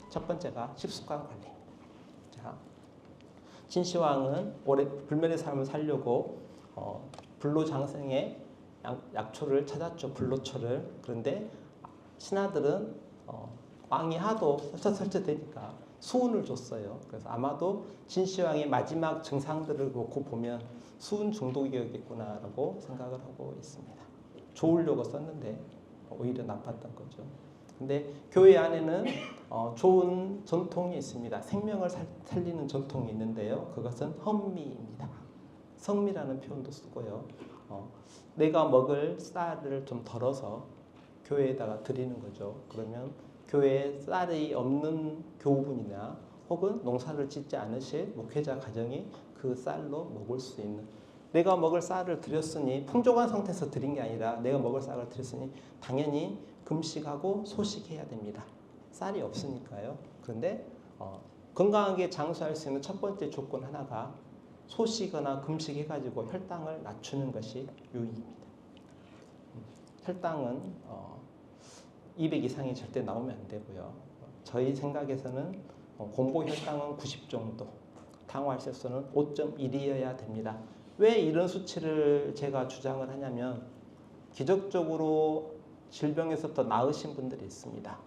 첫 번째가 식습관 관리. 자, 진시황은 오래 불멸의 삶을 살려고 불로장생의 약초를 찾았죠. 불로초를. 그런데 신하들은 왕이 하도 설치되니까 수은을 줬어요. 그래서 아마도 진시황의 마지막 증상들을 놓고 보면 수은 중독이었겠구나라고 생각을 하고 있습니다. 좋으려고 썼는데 오히려 나빴던 거죠. 근데 교회 안에는 좋은 전통이 있습니다. 생명을 살리는 전통이 있는데요. 그것은 헌미입니다. 성미라는 표현도 쓰고요. 내가 먹을 쌀을 좀 덜어서 교회에다가 드리는 거죠. 그러면 교회에 쌀이 없는 교우분이나 혹은 농사를 짓지 않으실 목회자 가정이 그 쌀로 먹을 수 있는, 내가 먹을 쌀을 드렸으니 풍족한 상태에서 드린 게 아니라 내가 먹을 쌀을 드렸으니 당연히 금식하고 소식해야 됩니다. 쌀이 없으니까요. 그런데 건강하게 장수할 수 있는 첫 번째 조건 하나가 소식거나 금식해가지고 혈당을 낮추는 것이 유의입니다. 혈당은 200 이상이 절대 나오면 안 되고요. 저희 생각에서는 공복 혈당은 90 정도, 당화혈색소는 5.1이어야 됩니다. 왜 이런 수치를 제가 주장을 하냐면 기적적으로 질병에서부터 나으신 분들이 있습니다.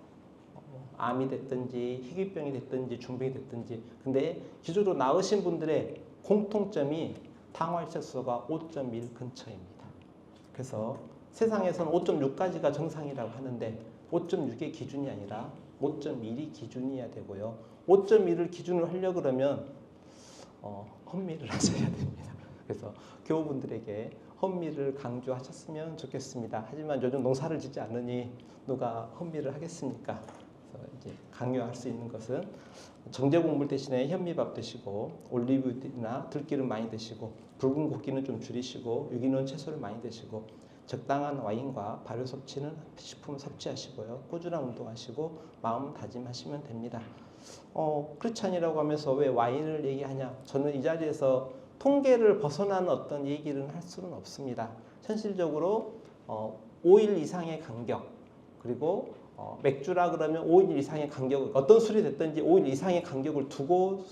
암이 됐든지 희귀병이 됐든지 중병이 됐든지. 근데 기적으로 나으신 분들의 공통점이 당화혈색소가 5.1 근처입니다. 그래서 세상에서는 5.6까지가 정상이라고 하는데 5.6의 기준이 아니라 5.1이 기준이어야 되고요. 5.1을 기준으로 하려고 그러면 헌미를 하셔야 됩니다. 그래서 교우분들에게 헌미를 강조하셨으면 좋겠습니다. 하지만 요즘 농사를 짓지 않으니 누가 헌미를 하겠습니까? 그래서 이제 강요할 수 있는 것은 정제곡물 대신에 현미밥 드시고 올리브유나 들기름 많이 드시고 붉은 고기는 좀 줄이시고 유기농 채소를 많이 드시고 적당한 와인과 발효 섭취는 식품 섭취하시고요. 꾸준한 운동하시고 마음 다짐하시면 됩니다. 크리스찬이라고 하면서 왜 와인을 얘기하냐? 저는 이 자리에서 통계를 벗어나는 어떤 얘기를 할 수는 없습니다. 현실적으로 5일 이상의 간격, 그리고 맥주라 그러면 5일 이상의 간격, 어떤 술이 됐든지 5일 이상의 간격을 두고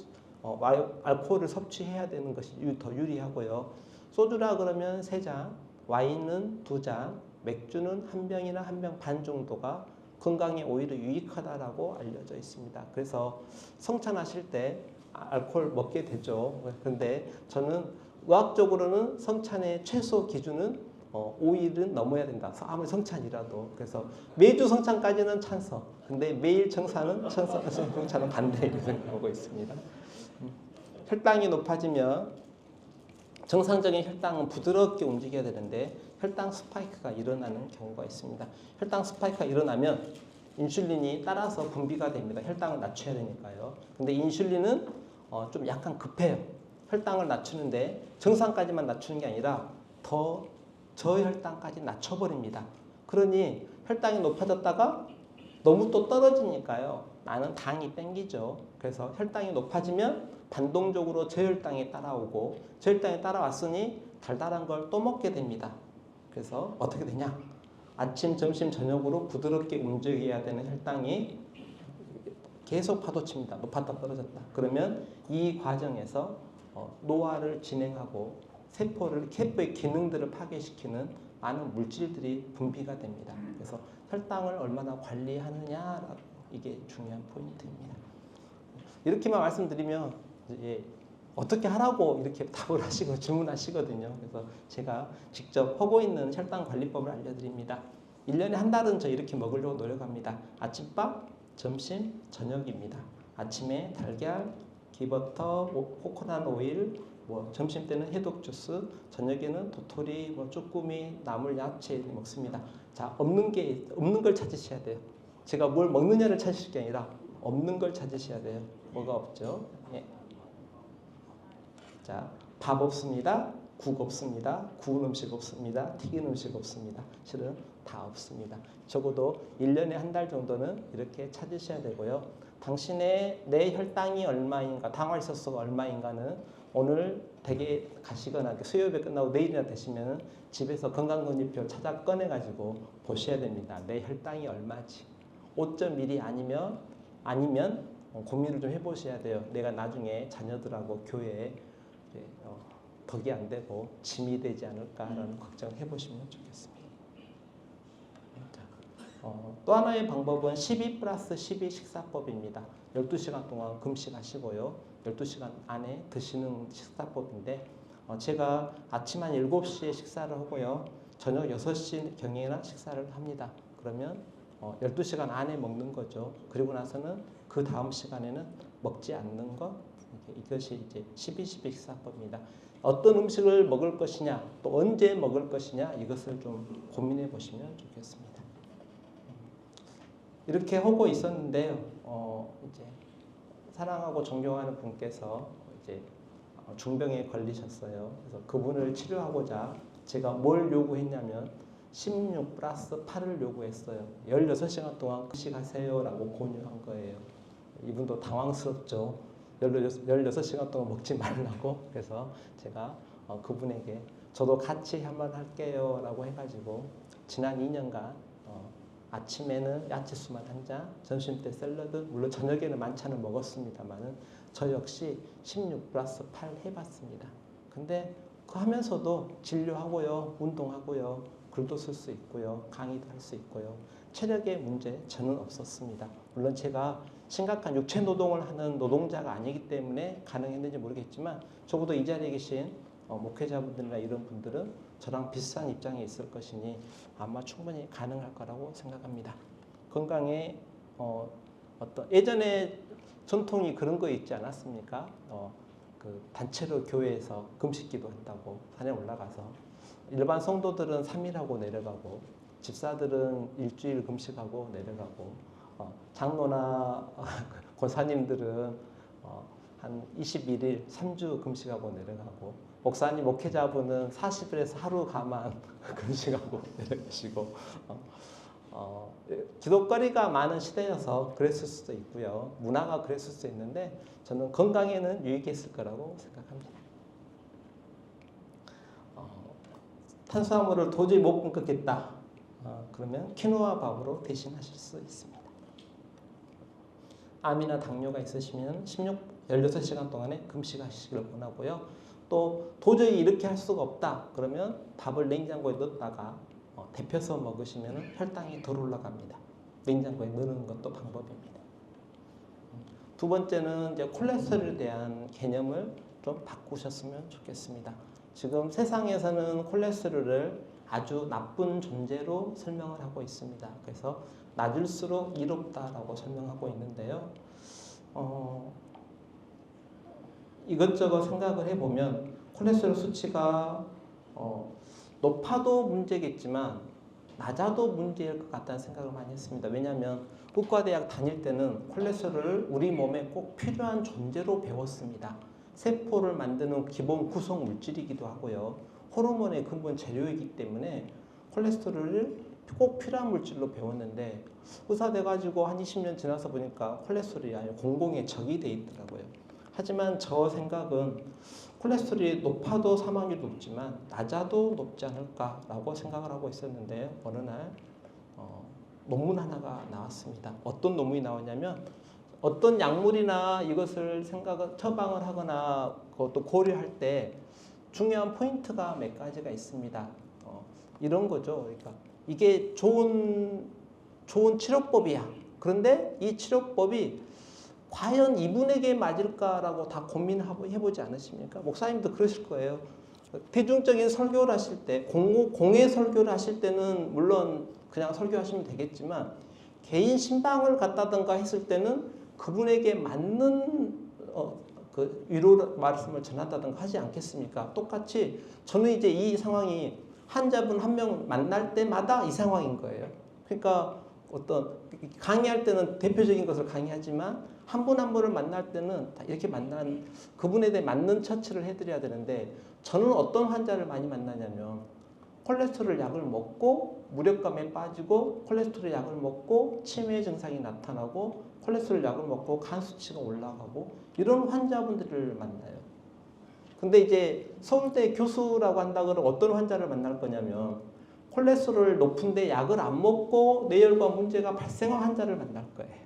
알코올을 섭취해야 되는 것이 더 유리하고요. 소주라 그러면 3잔, 와인은 2잔, 맥주는 1병이나 1병 반 정도가 건강에 오히려 유익하다라고 알려져 있습니다. 그래서 성찬하실 때 알코올 먹게 되죠. 그런데 저는 의학적으로는 성찬의 최소 기준은 5일은 넘어야 된다. 아무리 성찬이라도. 그래서 매주 성찬까지는 찬성. 근데 매일 정산은 성찬은 반대 이렇게 생각하고 있습니다. 혈당이 높아지면 정상적인 혈당은 부드럽게 움직여야 되는데 혈당 스파이크가 일어나는 경우가 있습니다. 혈당 스파이크가 일어나면 인슐린이 따라서 분비가 됩니다. 혈당을 낮춰야 되니까요. 근데 인슐린은 좀 약간 급해요. 혈당을 낮추는데 정상까지만 낮추는 게 아니라 더 저혈당까지 낮춰버립니다. 그러니 혈당이 높아졌다가 너무 또 떨어지니까요. 나는 당이 땡기죠. 그래서 혈당이 높아지면 반동적으로 저혈당이 따라오고 저혈당이 따라왔으니 달달한 걸 또 먹게 됩니다. 그래서 어떻게 되냐? 아침, 점심, 저녁으로 부드럽게 움직여야 되는 혈당이 계속 파도칩니다. 높았다 떨어졌다. 그러면 이 과정에서 노화를 진행하고 세포의 기능들을 파괴시키는 많은 물질들이 분비가 됩니다. 그래서 혈당을 얼마나 관리하느냐, 이게 중요한 포인트입니다. 이렇게만 말씀드리면 이제 어떻게 하라고 이렇게 답을 하시고 질문하시거든요. 그래서 제가 직접 하고 있는 혈당 관리법을 알려드립니다. 1년에 한 달은 저 이렇게 먹으려고 노력합니다. 아침밥, 점심, 저녁입니다. 아침에 달걀, 기버터, 코코넛 오일, 점심 때는 해독 주스, 저녁에는 도토리, 쭈꾸미, 나물, 야채 먹습니다. 자, 없는 걸 찾으셔야 돼요. 제가 뭘 먹느냐를 찾으실 게 아니라 없는 걸 찾으셔야 돼요. 뭐가 없죠? 예. 자, 밥 없습니다. 국 없습니다. 구운 음식 없습니다. 튀긴 음식 없습니다. 실은 다 없습니다. 적어도 1년에 한 달 정도는 이렇게 찾으셔야 되고요. 당신의 내 혈당이 얼마인가, 당화혈색소가 얼마인가는 오늘 댁에 가시거나 수요일에 끝나고 내일이나 되시면 집에서 건강검진표 꺼내가지고 보셔야 됩니다. 내 혈당이 얼마지. 5.1이 아니면 아니면 고민을 좀 해보셔야 돼요. 내가 나중에 자녀들하고 교회에 덕이 안 되고 짐이 되지 않을까라는 걱정을 해보시면 좋겠습니다. 자, 또 하나의 방법은 12+12 식사법입니다. 12시간 동안 금식하시고요. 12시간 안에 드시는 식사법인데 제가 아침 한 7시에 식사를 하고요. 저녁 6시경에나 식사를 합니다. 그러면 12시간 안에 먹는 거죠. 그리고 나서는 그 다음 시간에는 먹지 않는 것, 이것이 이제 12-12 식사법입니다. 어떤 음식을 먹을 것이냐, 또 언제 먹을 것이냐, 이것을 좀 고민해 보시면 좋겠습니다. 이렇게 하고 있었는데요. 이제 사랑하고 존경하는 분께서 이제 중병에 걸리셨어요. 그래서 그분을 치료하고자 제가 뭘 요구했냐면 16+8을 요구했어요. 16시간 동안 금식하세요라고 권유한 거예요. 이분도 당황스럽죠. 16시간 동안 먹지 말라고. 그래서 제가 그분에게 저도 같이 한번 할게요 라고 해가지고 지난 2년간 아침에는 야채수만 한 잔, 점심 때 샐러드, 물론 저녁에는 만찬을 먹었습니다만은 저 역시 16+8 해봤습니다. 근데 그 하면서도 진료하고요, 운동하고요, 글도 쓸 수 있고요, 강의도 할 수 있고요. 체력의 문제 저는 없었습니다. 물론 제가 심각한 육체 노동을 하는 노동자가 아니기 때문에 가능했는지 모르겠지만 적어도 이 자리에 계신 목회자분들이나 이런 분들은 저랑 비슷한 입장에 있을 것이니 아마 충분히 가능할 거라고 생각합니다. 건강에 어떤 예전에 전통이 그런 거 있지 않았습니까? 그 단체로 교회에서 금식기도 한다고 산에 올라가서 일반 성도들은 3일하고 내려가고 집사들은 일주일 금식하고 내려가고 장로나 권사님들은 한 21일 3주 금식하고 내려가고 목사님 목회자분은 40일에서 하루 가만 금식하고 내려가시고 기독거리가 많은 시대여서 그랬을 수도 있고요. 문화가 그랬을 수 있는데 저는 건강에는 유익했을 거라고 생각합니다. 탄수화물을 도저히 못 끊겠다. 그러면 키노아 밥으로 대신하실 수 있습니다. 암이나 당뇨가 있으시면 16시간 동안에 금식하시기를 원하고요. 또 도저히 이렇게 할 수가 없다. 그러면 밥을 냉장고에 넣었다가 데펴서 먹으시면 혈당이 덜 올라갑니다. 냉장고에 넣는 것도 방법입니다. 두 번째는 이제 콜레스테롤에 대한 개념을 좀 바꾸셨으면 좋겠습니다. 지금 세상에서는 콜레스테롤을 아주 나쁜 존재로 설명을 하고 있습니다. 그래서 낮을수록 이롭다라고 설명하고 있는데요. 이것저것 생각을 해보면 콜레스테롤 수치가 높아도 문제겠지만 낮아도 문제일 것 같다는 생각을 많이 했습니다. 왜냐하면 의과대학 다닐 때는 콜레스테롤을 우리 몸에 꼭 필요한 존재로 배웠습니다. 세포를 만드는 기본 구성 물질이기도 하고요. 호르몬의 근본 재료이기 때문에 콜레스테롤을 꼭 필요한 물질로 배웠는데 의사 돼가지고 한 20년 지나서 보니까 콜레스테롤이 아니라 공공의 적이 돼 있더라고요. 하지만 저 생각은 콜레스테롤이 높아도 사망률이 높지만 낮아도 높지 않을까라고 생각을 하고 있었는데 어느 날 논문 하나가 나왔습니다. 어떤 논문이 나왔냐면 어떤 약물이나 이것을 처방을 하거나 그것도 고려할 때 중요한 포인트가 몇 가지가 있습니다. 이런 거죠. 그러니까 이게 좋은 치료법이야. 그런데 이 치료법이 과연 이분에게 맞을까라고 다 고민해보지 않으십니까? 목사님도 그러실 거예요. 대중적인 설교를 하실 때, 공예 설교를 하실 때는 물론 그냥 설교하시면 되겠지만 개인 신방을 갖다든가 했을 때는 그분에게 맞는 그 위로 말씀을 전한다든가 하지 않겠습니까? 똑같이 저는 이제 이 상황이 환자분 한 명 만날 때마다 이 상황인 거예요. 그러니까 어떤 강의할 때는 대표적인 것을 강의하지만 한 분 한 분을 만날 때는 다 이렇게 만난 그분에 대해 맞는 처치를 해드려야 되는데 저는 어떤 환자를 많이 만나냐면 콜레스테롤 약을 먹고 무력감에 빠지고 콜레스테롤 약을 먹고 치매 증상이 나타나고 콜레스테롤 약을 먹고 간 수치가 올라가고 이런 환자분들을 만나요. 근데 이제 서울대 교수라고 한다 그러면 어떤 환자를 만날 거냐면 콜레스테롤 높은데 약을 안 먹고 뇌혈관 문제가 발생한 환자를 만날 거예요.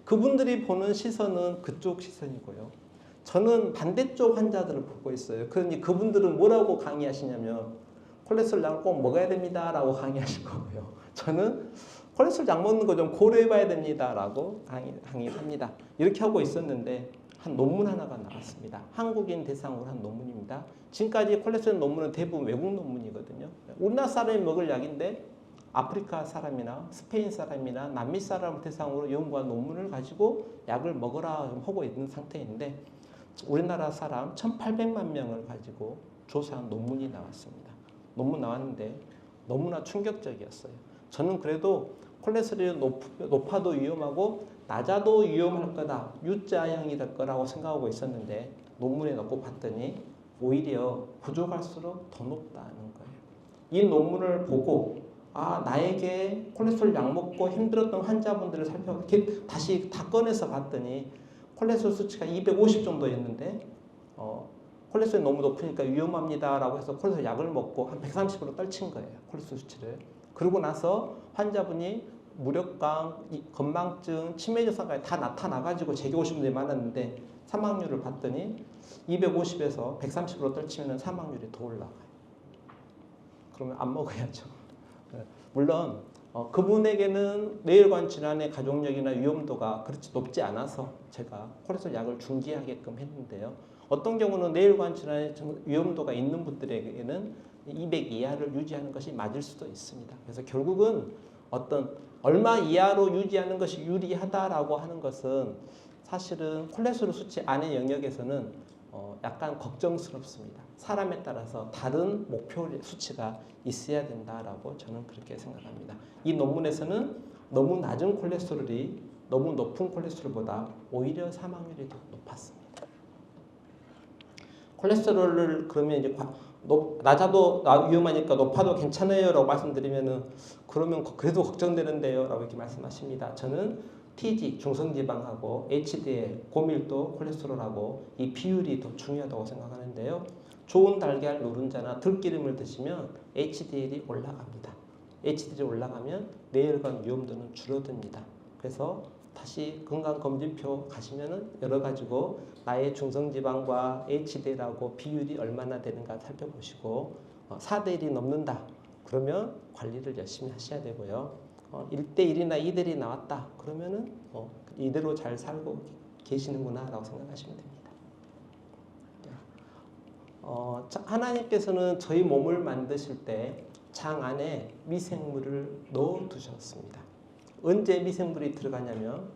그분들이 보는 시선은 그쪽 시선이고요. 저는 반대쪽 환자들을 보고 있어요. 그러니 그분들은 뭐라고 강의하시냐면 콜레스테롤 약 꼭 먹어야 됩니다라고 강의하실 거고요. 저는 콜레스테롤 약 먹는 거 좀 고려해봐야 됩니다라고 강의합니다. 이렇게 하고 있었는데 한 논문 하나가 나왔습니다. 한국인 대상으로 한 논문입니다. 지금까지 콜레스테롤 논문은 대부분 외국 논문이거든요. 우리나라 사람이 먹을 약인데 아프리카 사람이나 스페인 사람이나 남미 사람을 대상으로 연구한 논문을 가지고 약을 먹으라 하고 있는 상태인데 우리나라 사람 1,800만 명을 가지고 조사한 논문이 나왔습니다. 논문 나왔는데 너무나 충격적이었어요. 저는 그래도 콜레스테롤이 높아도 위험하고 낮아도 위험할 거다. U자형이 될 거라고 생각하고 있었는데 논문에 넣고 봤더니 오히려 부족할수록 더 높다는 거예요. 이 논문을 보고 나에게 콜레스테롤 약 먹고 힘들었던 환자분들을 살펴보고 다시 다 꺼내서 봤더니 콜레스테롤 수치가 250 정도였는데 콜레스테롤이 너무 높으니까 위험합니다라고 해서 콜레스테롤 약을 먹고 한 130으로 떨친 거예요. 콜레스테롤 수치를. 그러고 나서 환자분이 무력감, 건망증, 치매 증상까지 다 나타나가지고 제게 오신 분들이 많았는데 사망률을 봤더니 250에서 130으로 떨치면 사망률이 더 올라가요. 그러면 안 먹어야죠. 물론 그분에게는 뇌혈관 질환의 가족력이나 위험도가 그렇지 높지 않아서 제가 콜레스테롤 약을 중지하게끔 했는데요. 어떤 경우는 뇌혈관 질환의 위험도가 있는 분들에게는 200 이하를 유지하는 것이 맞을 수도 있습니다. 그래서 결국은 얼마 이하로 유지하는 것이 유리하다라고 하는 것은 사실은 콜레스테롤 수치 안의 영역에서는 약간 걱정스럽습니다. 사람에 따라서 다른 목표 수치가 있어야 된다라고 저는 그렇게 생각합니다. 이 논문에서는 너무 낮은 콜레스테롤이 너무 높은 콜레스테롤보다 오히려 사망률이 더 높았습니다. 콜레스테롤을 그러면 이제 낮아도 위험하니까 높아도 괜찮아요라고 말씀드리면은 그러면 그래도 걱정되는데요라고 이렇게 말씀하십니다. 저는 TG 중성지방하고 HDL 고밀도 콜레스테롤하고 이 비율이 더 중요하다고 생각하는데요. 좋은 달걀 노른자나 들기름을 드시면 HDL이 올라갑니다. HDL이 올라가면 뇌혈관 위험도는 줄어듭니다. 그래서 다시 건강검진표 가시면은 여러 가지고 나의 중성지방과 HDL하고 비율이 얼마나 되는가 살펴보시고 4대1이 넘는다. 그러면 관리를 열심히 하셔야 되고요. 1대1이나 2대1이 나왔다. 그러면은 이대로 잘 살고 계시는구나 라고 생각하시면 됩니다. 하나님께서는 저희 몸을 만드실 때 장 안에 미생물을 넣어 두셨습니다. 언제 미생물이 들어가냐면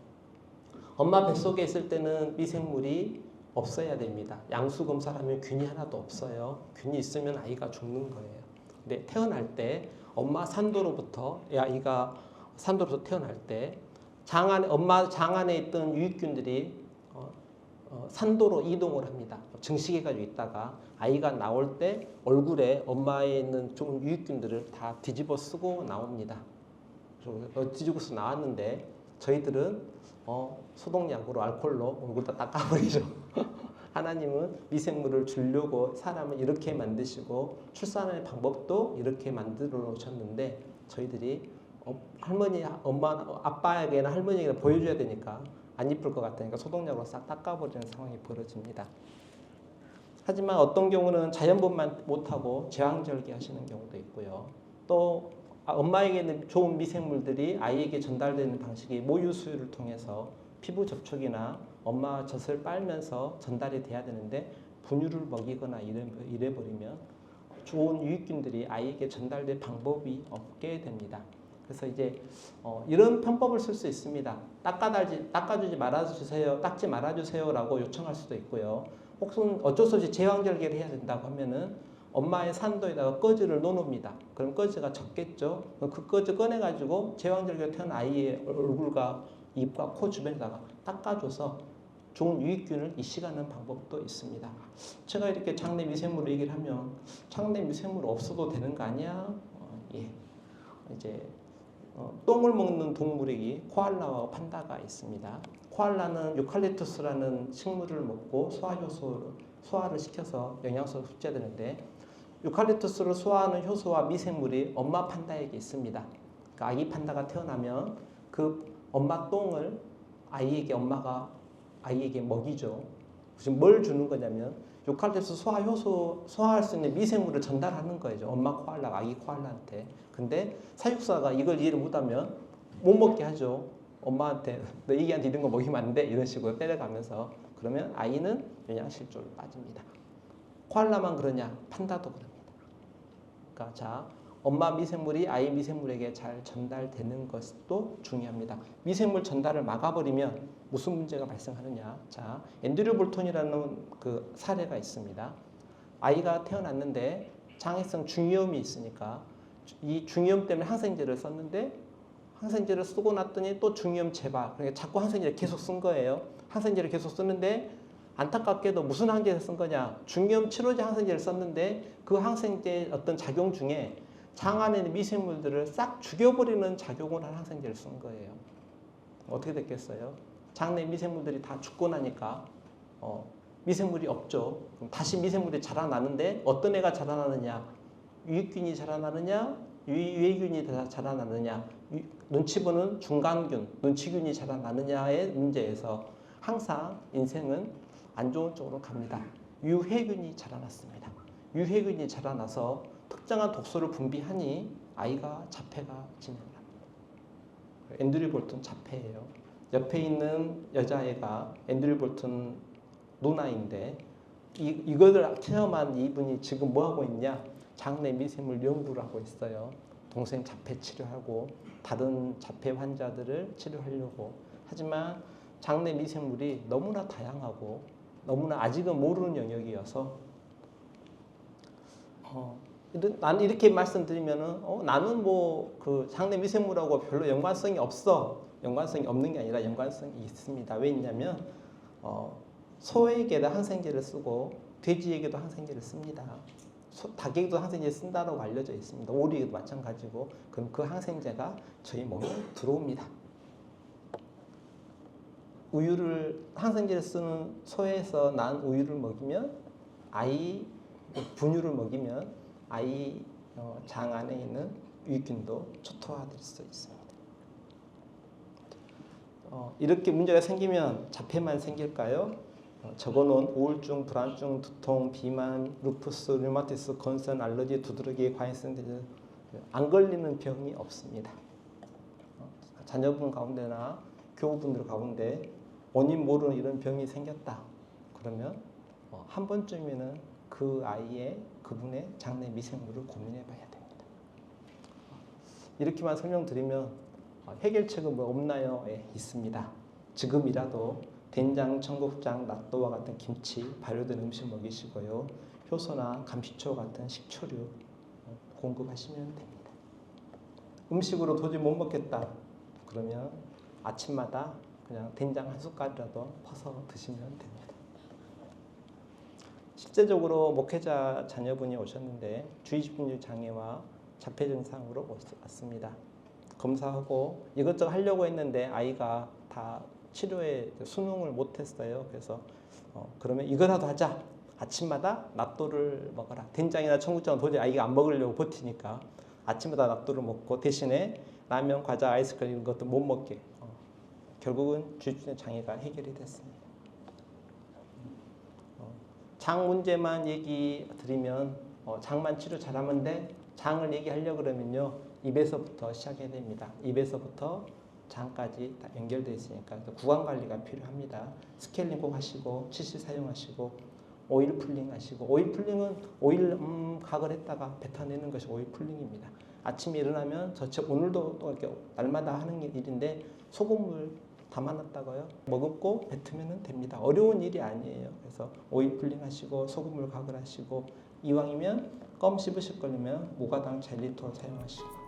엄마 뱃속에 있을 때는 미생물이 없어야 됩니다. 양수검사하면 균이 하나도 없어요. 균이 있으면 아이가 죽는 거예요. 근데 태어날 때 엄마 산도로부터 아이가 산도로부터 태어날 때 엄마 장 안에 있던 유익균들이 산도로 이동을 합니다. 증식해가지고 있다가 아이가 나올 때 얼굴에 엄마에 있는 좋은 유익균들을 다 뒤집어 쓰고 나옵니다. 뒤집어서 나왔는데 저희들은 소독약으로 알코올로 얼굴 다 닦아버리죠. 하나님은 미생물을 주려고 사람을 이렇게 만드시고 출산의 방법도 이렇게 만들어 놓으셨는데 저희들이 아빠에게나 할머니에게나 보여줘야 되니까 안 이쁠 것 같으니까 소독약으로 싹 닦아버리는 상황이 벌어집니다. 하지만 어떤 경우는 자연분만 못하고 제왕절개 하시는 경우도 있고요. 또 엄마에게는 좋은 미생물들이 아이에게 전달되는 방식이 모유 수유를 통해서 피부 접촉이나 엄마 젖을 빨면서 전달이 돼야 되는데 분유를 먹이거나 이래버리면 좋은 유익균들이 아이에게 전달될 방법이 없게 됩니다. 그래서 이제 이런 편법을 쓸 수 있습니다. 닦아주지 말아주세요, 닦지 말아주세요라고 요청할 수도 있고요. 혹은 어쩔 수 없이 제왕절개를 해야 된다고 하면은 엄마의 산도에다가 꺼즈를 넣어놓습니다. 그럼 꺼즈가 적겠죠. 그 꺼즈 꺼내가지고 제왕절개로 태어난 아이의 얼굴과 입과 코 주변에다가 닦아줘서 좋은 유익균을 이식하는 방법도 있습니다. 제가 이렇게 장내 미생물 얘기를 하면 장내 미생물 없어도 되는 거 아니야? 이제 똥을 먹는 동물에게 코알라와 판다가 있습니다. 코알라는 유칼립투스라는 식물을 먹고 소화를 시켜서 영양소를 흡수되는데 유칼립투스를 소화하는 효소와 미생물이 엄마 판다에게 있습니다. 그러니까 아기 판다가 태어나면 그 엄마 똥을 아이에게 엄마가 아이에게 먹이죠. 지금 뭘 주는 거냐면 유칼립투스 소화 효소 소화할 수 있는 미생물을 전달하는 거예요. 엄마 코알라가 아기 코알라한테. 근데 사육사가 이걸 이해를 못하면 못 먹게 하죠. 엄마한테 너 애기한테 이런 거 먹이면 안 돼 이런 식으로 때려가면서 그러면 아이는 영양실조로 빠집니다. 코알라만 그러냐? 판다도 그럽니다. 그러니까 자 엄마 미생물이 아이 미생물에게 잘 전달되는 것도 중요합니다. 미생물 전달을 막아버리면 무슨 문제가 발생하느냐? 자, 앤드류 볼턴이라는 그 사례가 있습니다. 아이가 태어났는데 장애성 중이염이 있으니까 이 중이염 때문에 항생제를 썼는데 항생제를 쓰고 났더니 또 중이염 재발. 그러니까 자꾸 항생제를 계속 쓴 거예요. 항생제를 계속 쓰는데 안타깝게도 무슨 항생제를 쓴 거냐? 중이염 치료제 항생제를 썼는데 그 항생제의 어떤 작용 중에 장 안에 있는 미생물들을 싹 죽여버리는 작용을 한 항생제를 쓴 거예요. 어떻게 됐겠어요? 장 내 미생물들이 다 죽고 나니까 미생물이 없죠. 그럼 다시 미생물이 자라나는데 어떤 애가 자라나느냐? 유익균이 자라나느냐? 유해균이 자라나느냐? 눈치 보는 중간균, 눈치균이 자라나느냐의 문제에서 항상 인생은 안 좋은 쪽으로 갑니다. 유해균이 자라났습니다. 유해균이 자라나서 특정한 독소를 분비하니 아이가 자폐가 진행합니다. 앤드류 볼턴 자폐예요. 옆에 있는 여자애가 앤드류 볼턴 누나인데 이거를 체험한 이분이 지금 뭐 하고 있냐? 장내 미생물 연구를 하고 있어요. 동생 자폐 치료하고 다른 자폐 환자들을 치료하려고. 하지만 장내 미생물이 너무나 다양하고 너무나 아직은 모르는 영역이어서 난 이렇게 말씀드리면은 나는 뭐 그 장내 미생물하고 별로 연관성이 없어. 연관성이 없는 게 아니라 연관성이 있습니다. 왜 있냐면 소에게도 항생제를 쓰고 돼지에게도 항생제를 씁니다. 닭에게도 항생제 쓴다고 알려져 있습니다. 오리에도 마찬가지고 그럼 그 항생제가 저희 몸에 들어옵니다. 우유를 항생제를 쓰는 소에서 난 우유를 먹이면 아이 분유를 먹이면 아이 장 안에 있는 유익균도 초토화될 수 있습니다. 이렇게 문제가 생기면 자폐만 생길까요? 적어놓은 우울증, 불안증, 두통, 비만, 루푸스, 류마티스, 건선, 알러지, 두드러기, 과잉성 대증 안 걸리는 병이 없습니다. 자녀분 가운데나 교우분들 가운데 원인 모르는 이런 병이 생겼다. 그러면 한 번쯤에는 그 아이의 그분의 장내 미생물을 고민해 봐야 됩니다. 이렇게만 설명드리면 해결책은 뭐 없나요? 예, 있습니다. 지금이라도 된장, 청국장, 낫또와 같은 김치, 발효된 음식 먹이시고요. 효소나 감식초 같은 식초류 공급하시면 됩니다. 음식으로 도저히 못 먹겠다. 그러면 아침마다 그냥 된장 한 숟갈이라도 퍼서 드시면 됩니다. 실제적으로 목회자 자녀분이 오셨는데 주의집중력 장애와 자폐 증상으로 왔습니다. 검사하고 이것저것 하려고 했는데 아이가 다 치료에 수능을 못했어요. 그래서 그러면 이거라도 하자. 아침마다 낫또를 먹어라. 된장이나 청국장은 도저히 아이가 안 먹으려고 버티니까 아침마다 낫또를 먹고 대신에 라면, 과자, 아이스크림 이런 것도 못 먹게. 결국은 주의집중력 장애가 해결이 됐습니다. 장 문제만 얘기 드리면 장만 치료 잘하면 돼. 장을 얘기하려고 그러면요. 입에서부터 시작해야 됩니다. 입에서부터 장까지 다 연결되어 있으니까 구강 관리가 필요합니다. 스케일링 꼭 하시고 치실 사용하시고 오일 풀링 하시고 오일 풀링은 오일 각을 했다가 뱉어내는 것이 오일 풀링입니다. 아침에 일어나면 오늘도 또 이렇게 날마다 하는 일인데 소금물 담아놨다가요 머금고 뱉으면 됩니다. 어려운 일이 아니에요. 그래서 오일 풀링 하시고 소금물 각을 하시고 이왕이면 껌 씹으실 거면 무가당 젤리톨 사용하시고